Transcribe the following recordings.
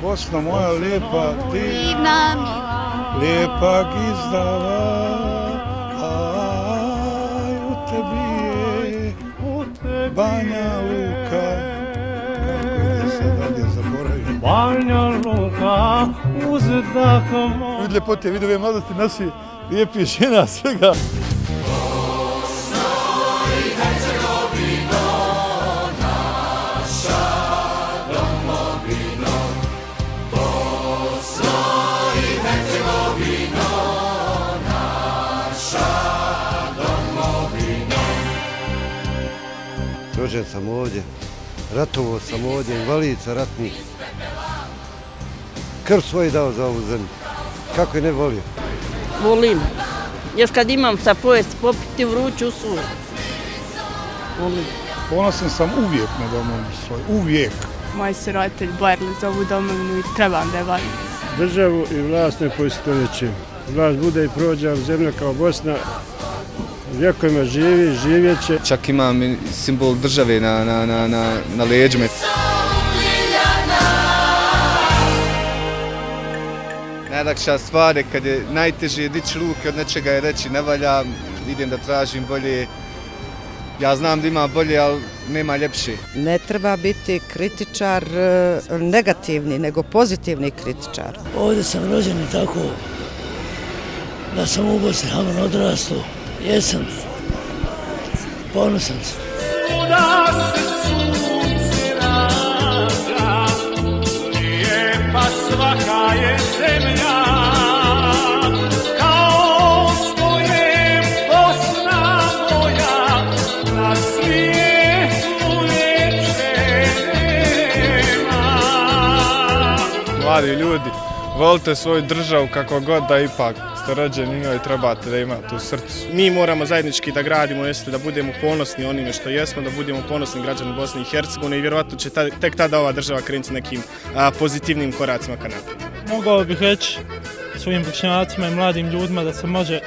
Bosna moja lijepa, ti divna mi, lijepa gizdava, aj u tebi je Banja Luka. Kako ide sad, dalje zaboravim. Banja Luka, uz dah moj. Vid ljepote, vid ove mladosti naši lijepi žena, svega. Rođen sam ovdje, ratovao sam ovdje, invalidica ratnih. Krv svoj dao za ovu zemlju. Kako je ne volio? Volim. Još kad imam sa pojest popiti vruću suju. Volim. Ponosan sam uvijek na domovinu svoj, uvijek. Moji se roditelji borili za ovu domovinu i trebam da je volim. Državu i vlast ne poistovjećujem. Vlast bude i prođe, zemlja kao Bosna vjekovima živi, živjet će. Čak imam i simbol države na leđima. Najlakša stvar je kad je najteže dići ruke od nečega i reći ne valja, idem da tražim bolje. Ja znam da ima bolje, ali nema ljepše. Ne treba biti kritičar negativni, nego pozitivni kritičar. Ovdje sam rođen i tako da sam u Bosni odrastao. Jesam. Ponosan sam. Lijepa svaka je zemlja, kao što je Bosna moja, na svijetu ljepše nema. Mladi ljudi, volite svoju državu kako god da ipak ste rođeni u njoj, trebate da imate u srcu. Mi moramo zajednički da gradimo, da budemo ponosni onime što jesmo, da budemo ponosni građani Bosne i Hercegovine i vjerovatno će tek tada ova država krenuti nekim pozitivnim koracima ka naprijed. Mogao bih reći svojim Bošnjacima i mladim ljudima da se može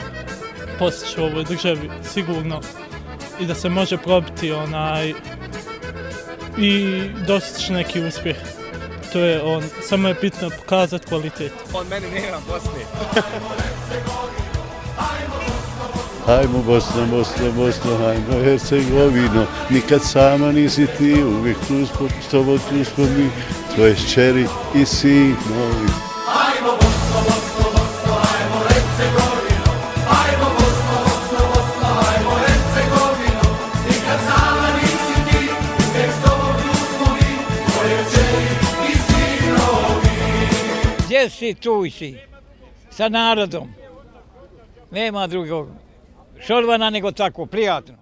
postići u ovoj državi sigurno i da se može probiti i dostići neki uspjeh. To je on, samo je bitno pokazati kvalitet. On meni nema Bosne. Hajmo Bosna, Bosna, Bosna, hajmo Hercegovino. Nikad sama nisi ti, uvijek tu smo, s tobom tu smo mi, tvoje šćeri i sinovi. Hajmo Bosno, Bosno, Bosno, hajmo Hercegovino. Hajmo Bosno, Bosno, Bosno, hajmo Hercegovino. Nikad sama nisi ti, uvijek s tobom tu smo mi, tvoje šćeri i sinovi. Gdje si, tu si, sa narodom. Nema drugog šorvana nego tako, prijatno.